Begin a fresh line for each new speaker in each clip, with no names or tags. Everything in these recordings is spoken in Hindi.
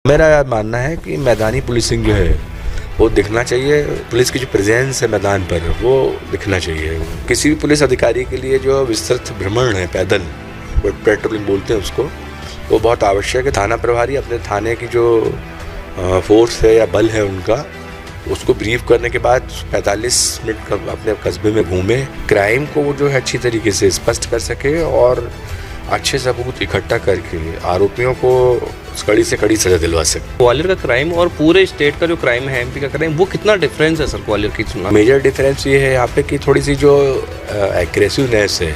मेरा मानना है कि मैदानी पुलिसिंग जो है वो दिखना चाहिए। पुलिस की जो प्रेजेंस है मैदान पर वो दिखना चाहिए। किसी भी पुलिस अधिकारी के लिए जो विस्तृत भ्रमण है पैदल, वो पेट्रोलिंग बोलते हैं उसको, वो बहुत आवश्यक है। थाना प्रभारी अपने थाने की जो फोर्स है या बल है उनका, उसको ब्रीफ करने के बाद 45 मिनट का अपने कस्बे में घूमे, क्राइम को वो जो है अच्छी तरीके से स्पष्ट कर सके और अच्छे सबूत इकट्ठा करके आरोपियों को कड़ी से कड़ी सजा दिलवा सके।
ग्वालियर का क्राइम और पूरे स्टेट का जो क्राइम है, एमपी का क्राइम, वो कितना डिफरेंस है सर ग्वालियर की तुलना में?
मेजर डिफरेंस ये है यहाँ पे कि थोड़ी सी जो एग्रेसिवनेस है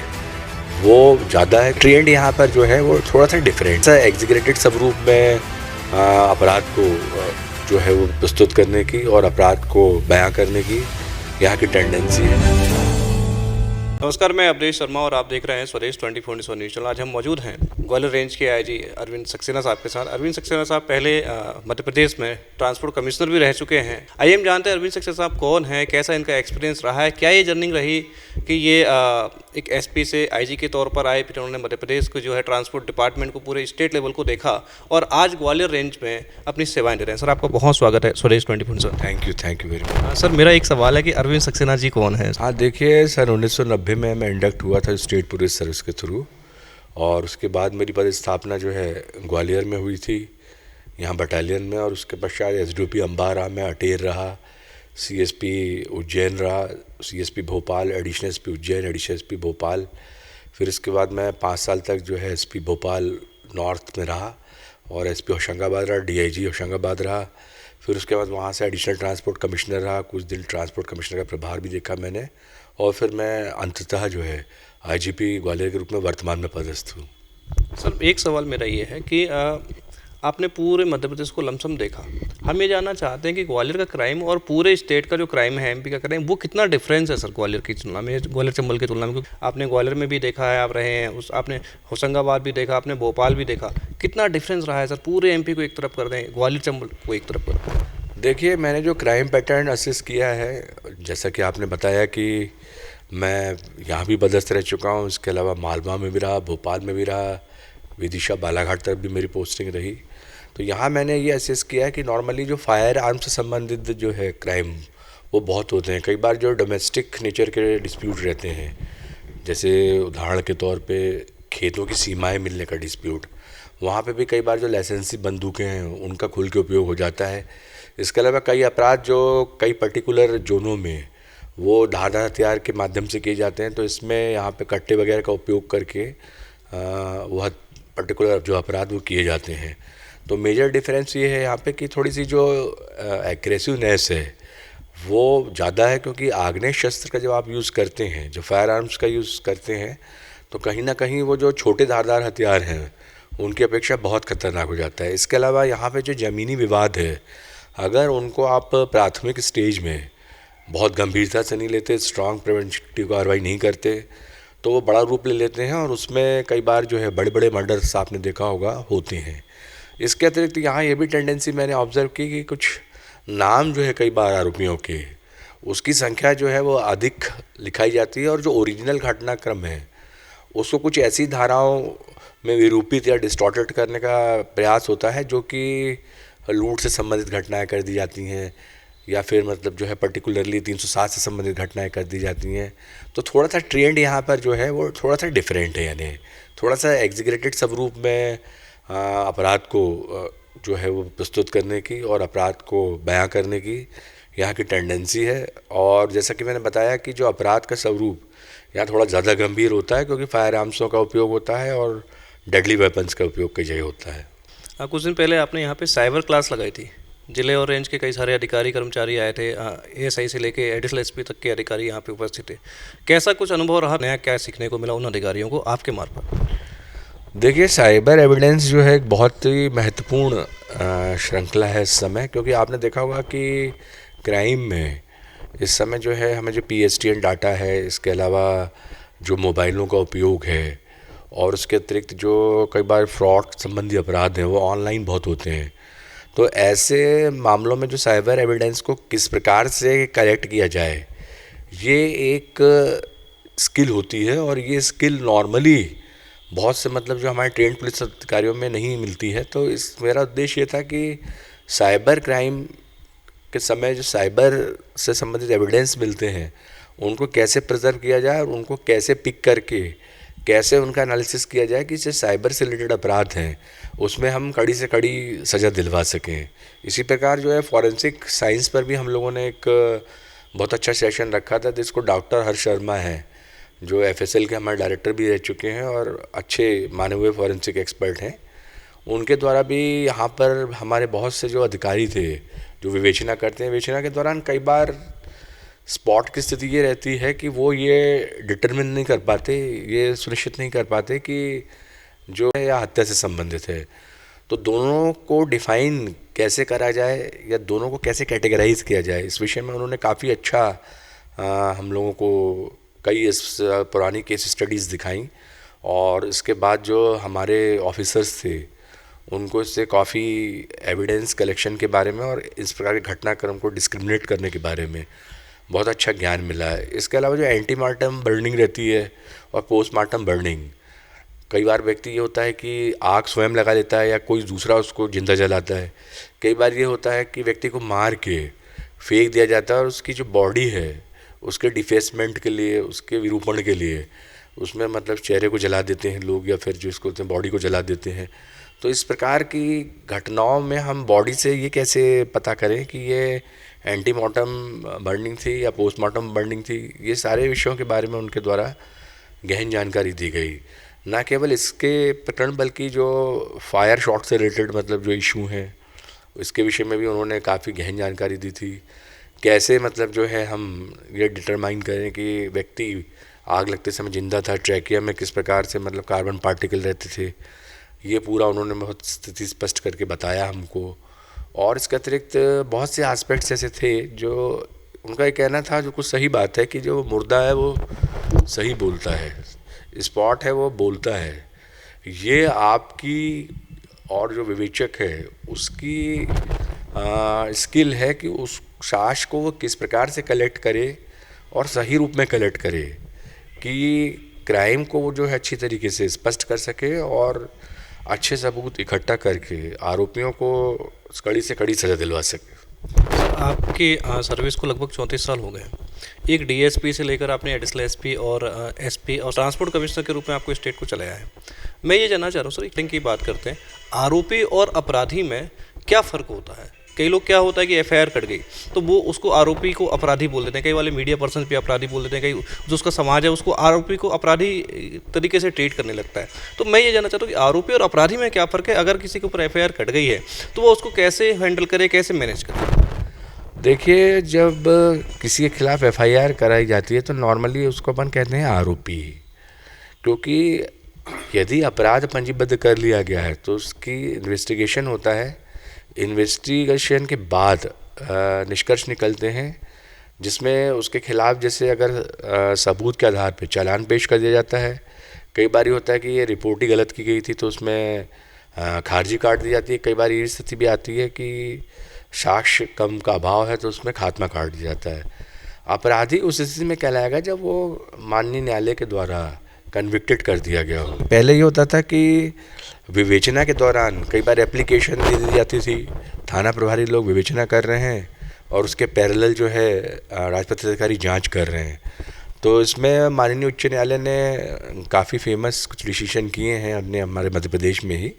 वो ज़्यादा है। ट्रेंड यहाँ पर जो है वो थोड़ा सा डिफरेंट है। एग्जीक्यूटिव स्वरूप में अपराध को जो है वो प्रस्तुत करने की और अपराध को बयां करने की यहाँ की टेंडेंसी है।
नमस्कार, मैं अवधेश शर्मा और आप देख रहे हैं स्वदेश 24 न्यूज़ चैनल। आज हम मौजूद हैं ग्वालियर रेंज के आईजी अरविंद सक्सेना साहब के साथ। अरविंद सक्सेना साहब पहले मध्य प्रदेश में ट्रांसपोर्ट कमिश्नर भी रह चुके हैं। आइए हम जानते हैं अरविंद सक्सेना साहब कौन है, कैसा इनका एक्सपीरियंस रहा है, क्या ये जर्नी रही कि ये एक एसपी से आईजी के तौर पर आए, फिर उन्होंने मध्य प्रदेश को जो है ट्रांसपोर्ट डिपार्टमेंट को पूरे स्टेट लेवल को देखा और आज ग्वालियर रेंज में अपनी सेवाएं दे रहे हैं। सर, आपका बहुत स्वागत है स्वदेश 24 sir.
Thank you very much.
Sir, मेरा एक सवाल है कि अरविंद सक्सेना जी कौन है?
हाँ, देखिए, सन 1990 में मैं इंडक्ट हुआ था स्टेट पुलिस सर्विस के थ्रू और उसके बाद मेरी पदस्थापना जो है ग्वालियर में हुई थी, यहाँ बटालियन में, और उसके पश्चात एसडीओपी अंबा रहा, मैं अटेर रहा, सीएसपी उज्जैन रहा, CSP Bhopal, additional SP Ujjain, additional SP Bhopal. फिर इसके बाद मैं 5 साल तक जो है एसपी भोपाल नॉर्थ में रहा और एसपी होशंगाबाद रहा, डीआईजी होशंगाबाद रहा। फिर उसके बाद वहाँ से एडिशनल ट्रांसपोर्ट कमिश्नर रहा, कुछ दिन ट्रांसपोर्ट कमिश्नर का प्रभार भी देखा मैंने, और फिर मैं अंततः जो है आईजीपी ग्वालियर के रूप में वर्तमान में पदस्थ हूँ।
सर, एक सवाल मेरा ये है कि आपने पूरे मध्य प्रदेश को लमसम देखा। हम ये जानना चाहते हैं कि ग्वालियर का क्राइम और पूरे स्टेट का जो क्राइम है, एमपी का क्राइम, वो कितना डिफरेंस है सर ग्वालियर की तुलना में, ग्वालियर चंबल की तुलना में? क्योंकि आपने ग्वालियर में भी देखा है, आप रहे हैं, आपने होशंगाबाद भी देखा, आपने भोपाल भी देखा, कितना डिफरेंस रहा है सर? पूरे एमपी को एक तरफ कर दें, ग्वालियर चंबल को एक तरफ कर दें।
देखिए, मैंने जो क्राइम पैटर्न असेस किया है, जैसा कि आपने बताया कि मैं यहाँ भी पदस्थ रह चुका हूँ, इसके अलावा मालवा में भी रहा, भोपाल में भी रहा, विदिशा बालाघाट तक भी मेरी पोस्टिंग रही। तो यहाँ मैंने ये असेस किया है कि नॉर्मली जो फायर आर्म से संबंधित जो है क्राइम वो बहुत होते हैं। कई बार जो डोमेस्टिक नेचर के डिस्प्यूट रहते हैं, जैसे उदाहरण के तौर पे खेतों की सीमाएं मिलने का डिस्प्यूट, वहाँ पे भी कई बार जो लाइसेंसी बंदूकें हैं उनका खुल के उपयोग हो जाता है। इसके अलावा कई अपराध जो कई पर्टिकुलर जोनों में वो धारदार हथियार के माध्यम से किए जाते हैं, तो इसमें यहाँ पे कट्टे वगैरह का उपयोग करके वह पर्टिकुलर जो अपराध वो किए जाते हैं। तो मेजर डिफरेंस ये है यहाँ पे कि थोड़ी सी जो एग्रेसिवनेस है वो ज़्यादा है, क्योंकि आग्नेय शस्त्र का जब आप यूज़ करते हैं, जो फायर आर्म्स का यूज़ करते हैं, तो कहीं ना कहीं वो जो छोटे धारदार हथियार हैं उनकी अपेक्षा बहुत खतरनाक हो जाता है। इसके अलावा यहाँ पे जो ज़मीनी विवाद है, अगर उनको आप प्राथमिक स्टेज में बहुत गंभीरता से नहीं लेते, स्ट्रॉन्ग प्रिवेंटिव कार्रवाई नहीं करते, तो वो बड़ा रूप ले लेते हैं और उसमें कई बार जो है बड़े बड़े मर्डर्स आपने देखा होगा होते हैं। इसके अतिरिक्त यहाँ ये भी टेंडेंसी मैंने ऑब्जर्व की कि कुछ नाम जो है कई बार आरोपियों के, उसकी संख्या जो है वो अधिक लिखाई जाती है और जो ओरिजिनल घटनाक्रम है उसको कुछ ऐसी धाराओं में विरूपित या डिस्टॉर्टेड करने का प्रयास होता है, जो कि लूट से संबंधित घटनाएं कर दी जाती हैं या फिर मतलब जो है पर्टिकुलरली 307 से संबंधित घटनाएं कर दी जाती हैं। तो थोड़ा सा ट्रेंड यहाँ पर जो है वो थोड़ा सा डिफरेंट है, यानी थोड़ा सा एग्जीक्यूटिव स्वरूप में अपराध को जो है वो प्रस्तुत करने की और अपराध को बयां करने की यहाँ की टेंडेंसी है। और जैसा कि मैंने बताया कि जो अपराध का स्वरूप यहाँ थोड़ा ज़्यादा गंभीर होता है, क्योंकि फायर आर्म्सों का उपयोग होता है और डेडली वेपन्स का उपयोग कई जगह होता है।
कुछ दिन पहले आपने यहाँ पे साइबर क्लास लगाई थी। जिले और रेंज के कई सारे अधिकारी कर्मचारी आए थे, एएसआई से लेके एडिशनल एसपी तक के अधिकारी यहाँ पे उपस्थित थे। कैसा कुछ अनुभव रहा, नया क्या सीखने को मिला उन अधिकारियों को आपके मार्फत?
देखिए, साइबर एविडेंस जो है एक बहुत ही महत्वपूर्ण श्रृंखला है इस समय, क्योंकि आपने देखा होगा कि क्राइम में इस समय जो है हमें जो PSTN डाटा है, इसके अलावा जो मोबाइलों का उपयोग है और उसके अतिरिक्त जो कई बार फ्रॉड संबंधी अपराध हैं वो ऑनलाइन बहुत होते हैं। तो ऐसे मामलों में जो साइबर एविडेंस को किस प्रकार से कलेक्ट किया जाए, ये एक स्किल होती है और ये स्किल नॉर्मली बहुत से मतलब जो हमारे ट्रेंड पुलिस अधिकारियों में नहीं मिलती है। तो इस मेरा उद्देश्य ये था कि साइबर क्राइम के समय जो साइबर से संबंधित एविडेंस मिलते हैं उनको कैसे प्रिजर्व किया जाए और उनको कैसे पिक करके कैसे उनका एनालिसिस किया जाए कि जो साइबर से रिलेटेड अपराध हैं उसमें हम कड़ी से कड़ी सज़ा दिलवा सकें। इसी प्रकार जो है फॉरेंसिक साइंस पर भी हम लोगों ने एक बहुत अच्छा सेशन रखा था, जिसको डॉक्टर हर्ष शर्मा हैं जो एफएसएल के हमारे डायरेक्टर भी रह चुके हैं और अच्छे माने हुए फॉरेंसिक एक्सपर्ट हैं, उनके द्वारा भी यहाँ पर हमारे बहुत से जो अधिकारी थे जो विवेचना करते हैं, विवेचना के दौरान कई बार स्पॉट की स्थिति ये रहती है कि वो ये डिटरमिन नहीं कर पाते, ये सुनिश्चित नहीं कर पाते कि जो है या हत्या से संबंधित है। तो दोनों को डिफाइन कैसे करा जाए या दोनों को कैसे कैटेगराइज किया जाए, इस विषय में उन्होंने काफ़ी अच्छा हम लोगों को कई इस पुरानी केस स्टडीज़ दिखाई। और इसके बाद जो हमारे ऑफिसर्स थे उनको इससे काफ़ी एविडेंस कलेक्शन के बारे में और इस प्रकार के घटनाक्रम को डिस्क्रिमिनेट करने के बारे में बहुत अच्छा ज्ञान मिला है। इसके अलावा जो एंटीमार्टम बर्निंग रहती है और पोस्टमार्टम बर्निंग, कई बार व्यक्ति ये होता है कि आग स्वयं लगा लेता है या कोई दूसरा उसको जिंदा जलाता है। कई बार ये होता है कि व्यक्ति को मार के फेंक दिया जाता है और उसकी जो बॉडी है उसके डिफेसमेंट के लिए, उसके विरूपण के लिए उसमें मतलब चेहरे को जला देते हैं लोग या फिर जो इसको बोलते हैं बॉडी को जला देते हैं। तो इस प्रकार की घटनाओं में हम बॉडी से ये कैसे पता करें कि ये एंटीमार्टम बर्निंग थी या पोस्टमार्टम बर्निंग थी, ये सारे विषयों के बारे में उनके द्वारा गहन जानकारी दी गई। ना केवल इसके प्रकरण बल्कि जो फायर शॉट से रिलेटेड मतलब जो इशू हैं इसके विषय में भी उन्होंने काफ़ी गहन जानकारी दी थी। कैसे मतलब जो है हम ये डिटरमाइन करें कि व्यक्ति आग लगते समय जिंदा था, ट्रैकिया में किस प्रकार से मतलब कार्बन पार्टिकल रहते थे, ये पूरा उन्होंने बहुत स्थिति स्पष्ट करके बताया हमको। और इसके अतिरिक्त बहुत से एस्पेक्ट्स ऐसे थे जो उनका ये कहना था, जो कुछ सही बात है, कि जो मुर्दा है वो सही बोलता है, स्पॉट है वो बोलता है। ये आपकी और जो विवेचक है उसकी स्किल है कि उस साक्ष्य को वो किस प्रकार से कलेक्ट करे और सही रूप में कलेक्ट करे कि क्राइम को वो जो है अच्छी तरीके से स्पष्ट कर सके और अच्छे सबूत इकट्ठा करके आरोपियों को कड़ी से कड़ी सज़ा दिलवा सके।
आपकी सर्विस को लगभग 34 साल हो गए। एक डीएसपी से लेकर आपने एडिशनल एसपी और एसपी और ट्रांसपोर्ट कमिश्नर के रूप में आपको स्टेट को चलाया है। मैं ये जानना चाह रहा हूँ सर, एक थिंग की बात करते हैं, आरोपी और अपराधी में क्या फ़र्क होता है? कई लोग क्या होता है कि एफआईआर कट गई तो वो उसको आरोपी को अपराधी बोल देते हैं, कई वाले मीडिया पर्सन भी अपराधी बोल देते हैं, कई जो उसका समाज है उसको आरोपी को अपराधी तरीके से ट्रीट करने लगता है। तो मैं ये जानना चाहता हूँ कि आरोपी और अपराधी में क्या फ़र्क है? अगर किसी के ऊपर एफआईआर कट गई है तो वो उसको कैसे हैंडल करे, कैसे मैनेज करे?
देखिए, जब किसी के खिलाफ एफआईआर कराई जाती है तो नॉर्मली उसको अपन कहते हैं आरोपी, क्योंकि यदि अपराध पंजीबद्ध कर लिया गया है तो उसकी इन्वेस्टिगेशन होता है। इन्वेस्टिगेशन के बाद निष्कर्ष निकलते हैं जिसमें उसके खिलाफ जैसे अगर सबूत के आधार पर चालान पेश कर दिया जाता है। कई बार ये होता है कि ये रिपोर्ट ही गलत की गई थी तो उसमें खारिजी काट दी जाती है। कई बार ये स्थिति भी आती है कि साक्ष्य कम का अभाव है तो उसमें खात्मा काट दिया जाता है। अपराधी उस स्थिति में कहलाएगा जब वो माननीय न्यायालय के द्वारा कन्विक्टेड कर दिया गया हो। पहले ये होता था कि विवेचना के दौरान कई बार एप्लीकेशन दे दी जाती थी, थाना प्रभारी लोग विवेचना कर रहे हैं और उसके पैरेलल जो है राजपत्र अधिकारी जांच कर रहे हैं। तो इसमें माननीय उच्च न्यायालय ने काफ़ी फेमस कुछ डिसीजन किए हैं अपने हमारे मध्य प्रदेश में ही,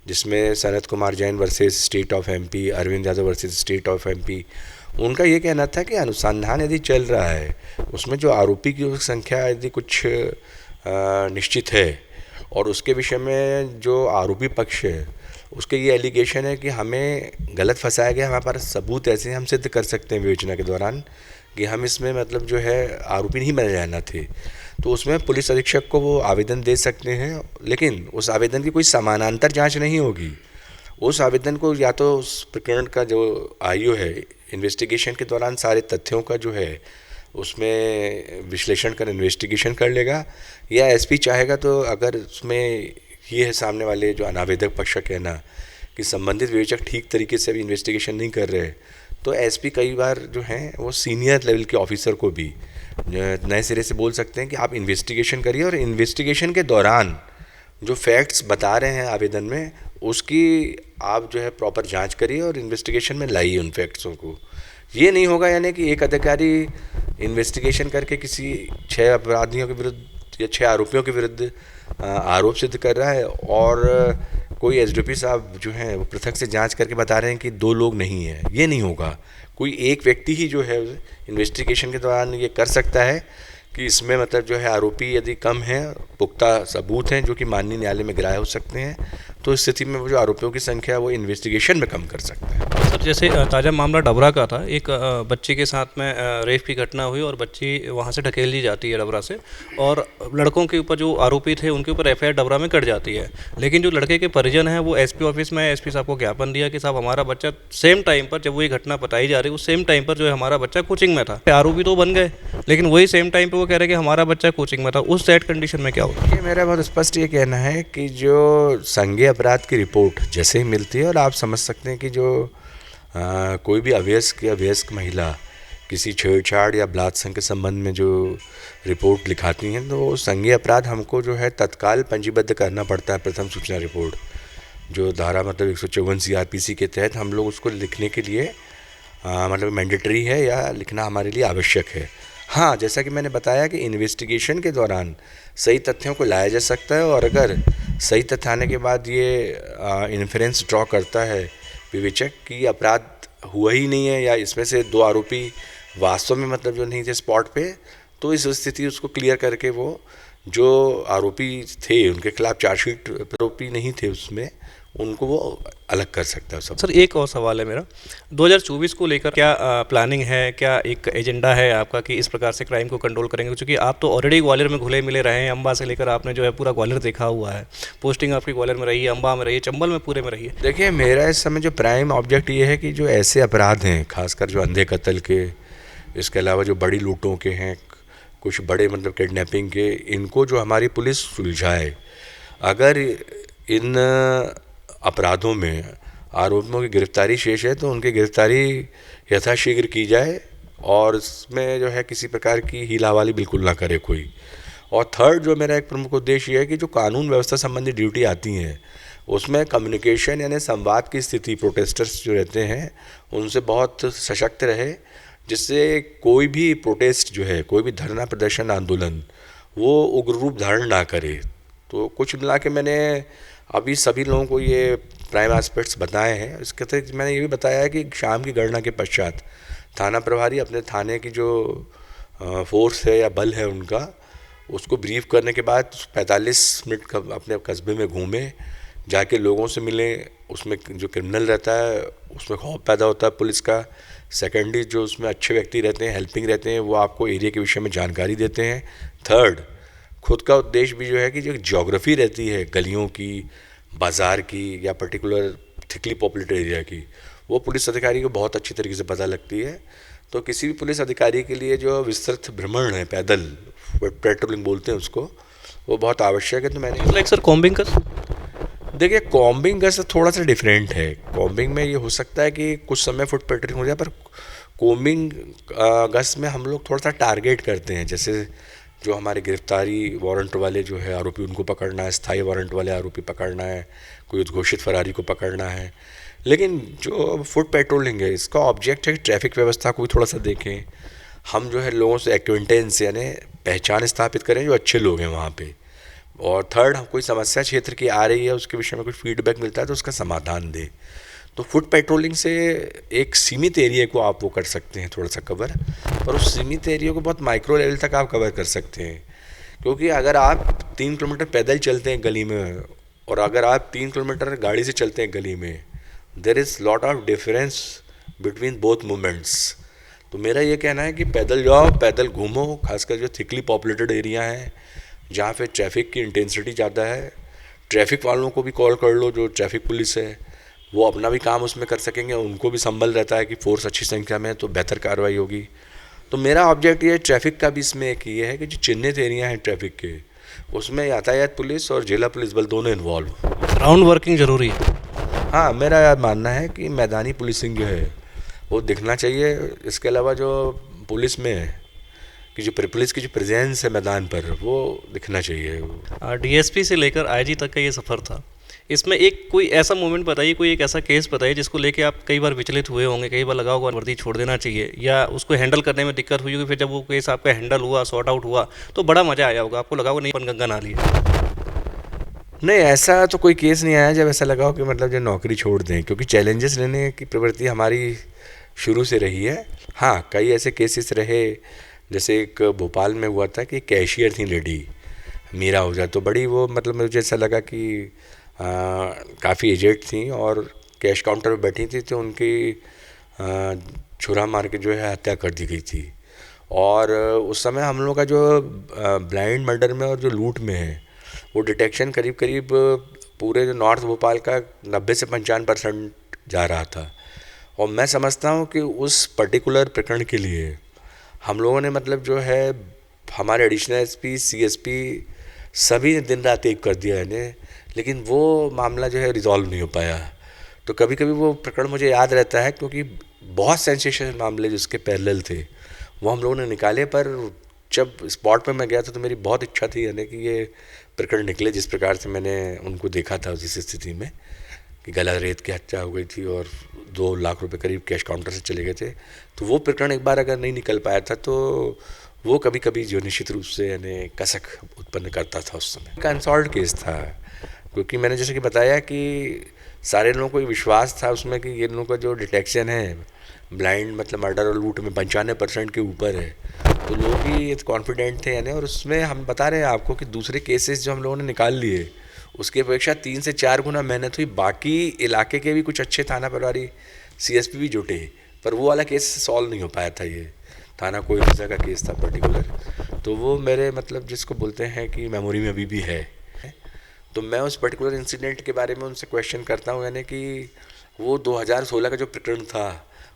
जिसमें Sanat Kumar Jain versus state of MP, Arvind Yadav versus state of MP. उनका ये कहना था कि अनुसंधान यदि चल रहा है उसमें जो आरोपी की संख्या यदि कुछ निश्चित है और उसके विषय में जो आरोपी पक्ष है उसके ये एलिगेशन है कि हमें गलत फंसाया गया, हमारे पास सबूत ऐसे हैं, हम सिद्ध कर सकते हैं विवेचना के दौरान कि हम इसमें मतलब जो है आरोपी नहीं बने जाना थे, तो उसमें पुलिस अधीक्षक को वो आवेदन दे सकते हैं। लेकिन उस आवेदन की कोई समानांतर जांच नहीं होगी। उस आवेदन को या तो उस प्रकरण का जो आयु है इन्वेस्टिगेशन के दौरान सारे तथ्यों का जो है उसमें विश्लेषण कर इन्वेस्टिगेशन कर लेगा, या एसपी चाहेगा तो अगर उसमें ये है सामने वाले जो अनावेदक पक्ष का कहना कि संबंधित विवेचक ठीक तरीके से अभी इन्वेस्टिगेशन नहीं कर रहे, तो एसपी कई बार जो हैं वो सीनियर लेवल के ऑफिसर को भी नए सिरे से बोल सकते हैं कि आप इन्वेस्टिगेशन करिए और इन्वेस्टिगेशन के दौरान जो फैक्ट्स बता रहे हैं आवेदन में, उसकी आप जो है प्रॉपर जांच करिए और इन्वेस्टिगेशन में लाइए उन फैक्ट्सों को। ये नहीं होगा यानी कि एक अधिकारी इन्वेस्टिगेशन करके किसी 6 अपराधियों के विरुद्ध या 6 आरोपियों के विरुद्ध आरोप सिद्ध कर रहा है और कोई एसडीपी साहब जो हैं वो पृथक से जांच करके बता रहे हैं कि 2 लोग नहीं हैं। ये नहीं होगा। कोई एक व्यक्ति ही जो है इन्वेस्टिगेशन के दौरान ये कर सकता है कि इसमें मतलब जो है आरोपी यदि कम हैं, पुख्ता सबूत हैं जो कि माननीय न्यायालय में गिराए हो सकते हैं, तो इस स्थिति में वो जो आरोपियों की संख्या है वो इन्वेस्टिगेशन में कम कर सकता है।
सर जैसे ताज़ा मामला डबरा का था, एक बच्ची के साथ में रेप की घटना हुई और बच्ची वहाँ से ढकेल दी जाती है डबरा से, और लड़कों के ऊपर जो आरोपी थे उनके ऊपर एफआईआर डबरा में कट जाती है। लेकिन जो लड़के के परिजन हैं वो एसपी ऑफिस में एसपी साहब को ज्ञापन दिया कि साहब हमारा बच्चा सेम टाइम पर, जब वो ये घटना बताई जा रही उस सेम टाइम पर जो है हमारा बच्चा कोचिंग में था। आरोपी तो बन गए लेकिन वही सेम टाइम पर वो कह रहे कि हमारा बच्चा कोचिंग में था। उस सैड कंडीशन में क्या होगा?
ये मेरा बहुत स्पष्ट ये कहना है कि जो संज्ञेय अपराध की रिपोर्ट जैसे ही मिलती है, और आप समझ सकते हैं कि जो कोई भी अवयस्क या वयस्क महिला किसी छेड़छाड़ या बलात्संग के संबंध में जो रिपोर्ट लिखाती हैं, तो संज्ञेय अपराध हमको जो है तत्काल पंजीबद्ध करना पड़ता है। प्रथम सूचना रिपोर्ट जो धारा मतलब 154 सीआरपीसी के तहत हम लोग उसको लिखने के लिए मतलब मैंडेटरी है या लिखना हमारे लिए आवश्यक है। हाँ, जैसा कि मैंने बताया कि इन्वेस्टिगेशन के दौरान सही तथ्यों को लाया जा सकता है, और अगर सही तथ्य आने के बाद ये इन्फरेंस ड्रॉ करता है विवेचक कि अपराध हुआ ही नहीं है या इसमें से 2 आरोपी वास्तव में मतलब जो नहीं थे स्पॉट पे, तो इस स्थिति उसको क्लियर करके वो जो आरोपी थे उनके खिलाफ चार्जशीट, आरोपी नहीं थे उसमें, उनको वो अलग कर सकता है सब।
सर एक और सवाल है मेरा, 2024 को लेकर क्या प्लानिंग है, क्या एक एजेंडा है आपका कि इस प्रकार से क्राइम को कंट्रोल करेंगे? क्योंकि आप तो ऑलरेडी ग्वालियर में घुले मिले रहे हैं, अम्बा से लेकर आपने जो है पूरा ग्वालियर देखा हुआ है, पोस्टिंग आपकी ग्वालियर में रही है, अम्बा में रही है, चंबल में पूरे में रही है।
देखिए, मेरा इस समय जो प्राइम ऑब्जेक्ट ये है कि जो ऐसे अपराध हैं, खासकर जो अंधे कत्ल के, इसके अलावा जो बड़ी लूटों के हैं, कुछ बड़े मतलब किडनैपिंग के, इनको जो हमारी पुलिस सुलझाए। अगर इन अपराधों में आरोपियों की गिरफ्तारी शेष है तो उनकी गिरफ्तारी यथाशीघ्र की जाए, और इसमें जो है किसी प्रकार की हीलावाली बिल्कुल ना करे कोई। और थर्ड जो मेरा एक प्रमुख उद्देश्य है कि जो कानून व्यवस्था संबंधी ड्यूटी आती हैं उसमें कम्युनिकेशन यानी संवाद की स्थिति प्रोटेस्टर्स जो रहते हैं उनसे बहुत सशक्त रहे, जिससे कोई भी प्रोटेस्ट जो है, कोई भी धरना प्रदर्शन आंदोलन वो उग्र रूप धारण ना करे। तो कुछ मिला के मैंने अभी सभी लोगों को ये प्राइम एस्पेक्ट्स बताए हैं। इसके तहत मैंने ये भी बताया है कि शाम की गणना के पश्चात थाना प्रभारी अपने थाने की जो फोर्स है या बल है उनका, उसको ब्रीफ करने के बाद 45 मिनट अपने कस्बे में घूमें, जाके लोगों से मिलें। उसमें जो क्रिमिनल रहता है उसमें खौफ पैदा होता है पुलिस का। सेकेंडरी जो उसमें अच्छे व्यक्ति रहते हैं, हेल्पिंग रहते हैं, वो आपको एरिया के विषय में जानकारी देते हैं। थर्ड, खुद का उद्देश्य भी जो है कि जो ज्योग्राफी रहती है गलियों की, बाज़ार की या पर्टिकुलर थिकली पॉपुलेटेड एरिया की, वो पुलिस अधिकारी को बहुत अच्छी तरीके से पता लगती है। तो किसी भी पुलिस अधिकारी के लिए जो विस्तृत भ्रमण है, पैदल पेट्रोलिंग बोलते हैं उसको, वो बहुत आवश्यक है। तो मैंने
लाइक सर कॉम्बिंग का,
देखिए कॉम्बिंग गश्त थोड़ा सा डिफरेंट है। कॉम्बिंग में ये हो सकता है कि कुछ समय फुट पेट्रोलिंग हो जाए, पर कॉम्बिंग गश्त में हम लोग थोड़ा सा टारगेट करते हैं। जैसे जो हमारे गिरफ्तारी वारंट वाले जो है आरोपी उनको पकड़ना है, स्थायी वारंट वाले आरोपी पकड़ना है, कोई उद्घोषित फरारी को पकड़ना है। लेकिन जो फुट पेट्रोलिंग है इसका ऑब्जेक्ट है कि ट्रैफिक व्यवस्था को भी थोड़ा सा देखें। हम जो है लोगों से एक्वेंटेंस यानी पहचान स्थापित करें जो अच्छे लोग हैं वहाँ पे। और थर्ड, हम कोई समस्या क्षेत्र की आ रही है उसके विषय में कुछ फीडबैक मिलता है तो उसका समाधान दें। तो फुट पेट्रोलिंग से एक सीमित एरिया को आप वो कर सकते हैं थोड़ा सा कवर, और उस सीमित एरिया को बहुत माइक्रो लेवल तक आप कवर कर सकते हैं। क्योंकि अगर आप 3 किलोमीटर पैदल चलते हैं गली में और अगर आप 3 किलोमीटर गाड़ी से चलते हैं गली में, there is lot of difference between both movements. तो मेरा ये कहना है कि पैदल जाओ, पैदल घूमो, खासकर जो थिकली पॉपुलेटेड एरिया है जहाँ पे ट्रैफिक की इंटेंसिटी ज़्यादा है। ट्रैफिक वालों को भी कॉल कर लो, जो ट्रैफिक पुलिस है वो अपना भी काम उसमें कर सकेंगे, उनको भी संबल रहता है कि फोर्स अच्छी संख्या में है तो बेहतर कार्रवाई होगी। तो मेरा ऑब्जेक्ट ये ट्रैफिक का भी इसमें एक ये है कि जो चिन्हित एरिया हैं ट्रैफिक के, उसमें यातायात पुलिस और जिला पुलिस बल दोनों इन्वॉल्व।
राउंड वर्किंग ज़रूरी है।
हाँ, मेरा यार मानना है कि मैदानी पुलिसिंग जो है वो दिखना चाहिए। इसके अलावा जो पुलिस में कि जो पुलिस की जो प्रेजेंस है मैदान पर वो दिखना चाहिए।
डीएसपी से लेकर आईजी तक का ये सफ़र था, इसमें एक कोई ऐसा मोमेंट बताइए, कोई एक ऐसा केस बताइए जिसको लेके आप कई बार विचलित हुए होंगे, कई बार लगा होगा वर्दी छोड़ देना चाहिए या उसको हैंडल करने में दिक्कत हुई होगी, फिर जब वो केस आपका हैंडल हुआ, सॉर्ट आउट हुआ तो बड़ा मज़ा आया होगा, आपको लगा होगा नहीं पंगंगा ना लिया।
नहीं, ऐसा तो कोई केस नहीं आया जब ऐसा लगा हो कि मतलब जो नौकरी छोड़ दें, क्योंकि चैलेंजेस लेने की प्रवृत्ति हमारी शुरू से रही है। हाँ, कई ऐसे केसेस रहे, जैसे एक भोपाल में हुआ था कि कैशियर थी लेडी, मीरा ओझा, तो बड़ी वो मतलब मुझे ऐसा लगा कि काफ़ी एजेड थी और कैश काउंटर पर बैठी थी, तो उनकी छुरा मार के जो है हत्या कर दी गई थी। और उस समय हम लोग का जो ब्लाइंड मर्डर में और जो लूट में है वो डिटेक्शन करीब करीब पूरे जो नॉर्थ भोपाल का 90 से 95% जा रहा था। और मैं समझता हूँ कि उस पर्टिकुलर प्रकरण के लिए हम लोगों ने मतलब जो है हमारे एडिशनल एसपी, सीएसपी सभी ने दिन रात एक कर दिया इन्हें, लेकिन वो मामला जो है रिजॉल्व नहीं हो पाया। तो कभी कभी वो प्रकरण मुझे याद रहता है, क्योंकि बहुत सेंसेशनल मामले जिसके पैरेलल थे वो हम लोगों ने निकाले, पर जब स्पॉट पर मैं गया था तो मेरी बहुत इच्छा थी यानी कि ये प्रकरण निकले जिस प्रकार से मैंने उनको देखा था उस स्थिति में कि गला रेत की हत्या हो गई थी और 2 लाख रुपए करीब कैश काउंटर से चले गए थे। तो वो प्रकरण एक बार अगर नहीं निकल पाया था तो वो कभी कभी जो निश्चित रूप से यानी कसक उत्पन्न करता था उस समय। का अनसॉल्व्ड केस था, क्योंकि मैंने जैसे कि बताया कि सारे लोगों को विश्वास था उसमें कि ये लोगों का जो डिटेक्शन है ब्लाइंड मतलब मर्डर और लूट में 95% के ऊपर है, तो लोग भी कॉन्फिडेंट थे यानी। और उसमें हम बता रहे हैं आपको कि दूसरे केसेस जो हम लोगों ने निकाल लिए उसकी अपेक्षा 3 से 4 गुना मेहनत हुई। बाकी इलाके के भी कुछ अच्छे थाना प्रभारी सीएसपी भी जुटे, पर वो वाला केस सॉल्व नहीं हो पाया था। ये थाना कोई वजह का केस था पर्टिकुलर, तो वो मेरे मतलब जिसको बोलते हैं कि मेमोरी में अभी भी है। तो मैं उस पर्टिकुलर इंसिडेंट के बारे में उनसे क्वेश्चन करता हूँ यानी कि वो 2016 का जो प्रकरण था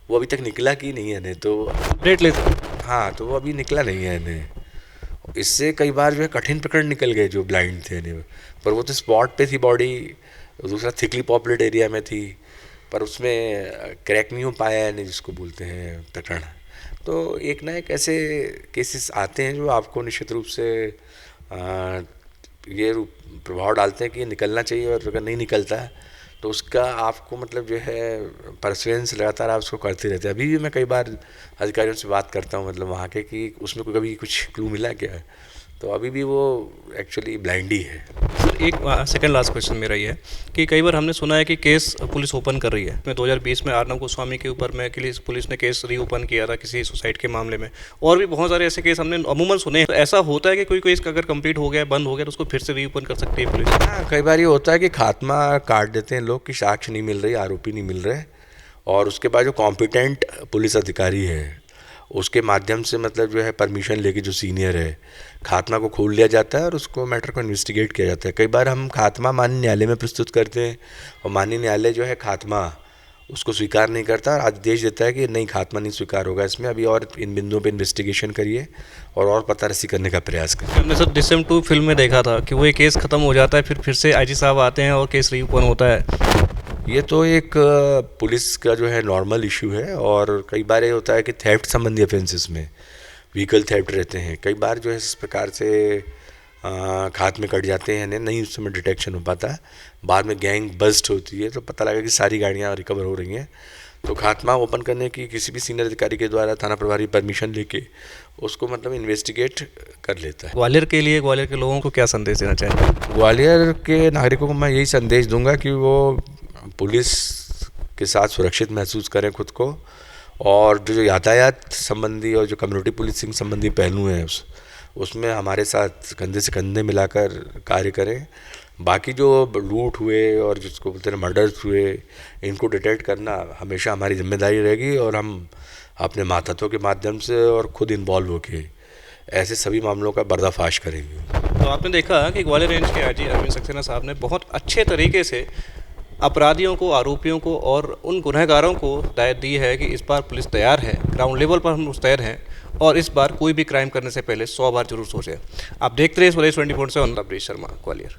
वो अभी तक निकला कि नहीं है, नहीं तो
अपडेट लेते।
हाँ, तो वो अभी निकला नहीं है इन्हें। इससे कई बार जो है कठिन प्रकरण निकल गए जो ब्लाइंड थे इन्हें, पर वो तो स्पॉट पे थी बॉडी, दूसरा थिकली पॉपुलेट एरिया में थी, पर उसमें क्रैक नहीं हो पाया है नहीं जिसको बोलते हैं प्रकरण। तो एक ना एक ऐसे केसेस आते हैं जो आपको निश्चित रूप से ये प्रभाव डालते हैं कि ये निकलना चाहिए, और अगर नहीं निकलता तो उसका आपको मतलब जो है परसुएंस लगातार आप उसको करते रहते हैं। अभी भी मैं कई बार अधिकारियों से बात करता हूँ मतलब वहाँ के कि उसमें कोई कभी कुछ क्लू मिला क्या, तो अभी भी वो एक्चुअली ब्लाइंड ही है।
सर एक सेकंड लास्ट क्वेश्चन मेरा ये है कि कई बार हमने सुना है कि केस पुलिस ओपन कर रही है। मैं 2020 में अर्नब गोस्वामी के ऊपर में पुलिस ने केस रीओपन किया था किसी सुसाइड के मामले में, और भी बहुत सारे ऐसे केस हमने अमूमन सुने हैं। तो ऐसा होता है कि कोई केस अगर कंप्लीट हो गया, बंद हो गया, तो उसको फिर से रीओपन कर सकती है पुलिस?
हाँ, कई बार ये होता है कि खात्मा काट देते हैं लोग कि साक्ष्य नहीं मिल रही, आरोपी नहीं मिल रहे, और उसके बाद जो कॉम्पिटेंट पुलिस अधिकारी है उसके माध्यम से मतलब जो है परमिशन लेके जो सीनियर है खात्मा को खोल लिया जाता है और उसको मैटर को इन्वेस्टिगेट किया जाता है। कई बार हम खात्मा माननीय न्यायालय में प्रस्तुत करते हैं और माननीय न्यायालय जो है खात्मा उसको स्वीकार नहीं करता और आदेश देता है कि नहीं, खात्मा नहीं स्वीकार होगा इसमें, अभी और इन बिंदुओं पे इन्वेस्टिगेशन करिए और पता रसी करने का प्रयास करिए।
हमने सर डिसम 2 फिल्म में देखा था कि वो एक केस ख़त्म हो जाता है, फिर से आईजी साहब आते हैं और केस रीओपन होता है।
ये तो एक पुलिस का जो है नॉर्मल इशू है, और कई बार ये होता है कि थेफ्ट संबंधी ऑफेंसेस में व्हीकल थेफ्ट रहते हैं, कई बार जो है इस प्रकार से खात्मे कट जाते हैं, नहीं उस समय डिटेक्शन हो पाता, बाद में गैंग बस्ट होती है तो पता लगा कि सारी गाड़ियाँ रिकवर हो रही हैं, तो खात्मा ओपन करने की किसी भी सीनियर अधिकारी के द्वारा थाना प्रभारी परमिशन लेके उसको मतलब इन्वेस्टिगेट कर लेता है।
ग्वालियर के लिए, ग्वालियर के लोगों को क्या संदेश देना चाहिए?
ग्वालियर के नागरिकों को मैं यही संदेश दूंगा कि वो पुलिस के साथ सुरक्षित महसूस करें खुद को, और जो यातायात संबंधी और जो कम्युनिटी पुलिसिंग संबंधी पहलू हैं उसमें हमारे साथ कंधे से कंधे मिलाकर कार्य करें। बाकी जो लूट हुए और जिसको बोलते हैं मर्डर्स हुए, इनको डिटेक्ट करना हमेशा हमारी जिम्मेदारी रहेगी, और हम अपने मातहतों के माध्यम से और खुद इन्वॉल्व होके ऐसे सभी मामलों का पर्दाफाश करेंगे।
तो आपने देखा कि ग्वालियर रेंज के आईजी अरविंद सक्सेना साहब ने बहुत अच्छे तरीके से अपराधियों को, आरोपियों को और उन गुनहगारों को हिदायत दी है कि इस बार पुलिस तैयार है, ग्राउंड लेवल पर हम मुस्तैद हैं, और इस बार कोई भी क्राइम करने से पहले 100 बार जरूर सोचें। आप देखते रहिए स्वदेश 24/7। अवधेश शर्मा, ग्वालियर।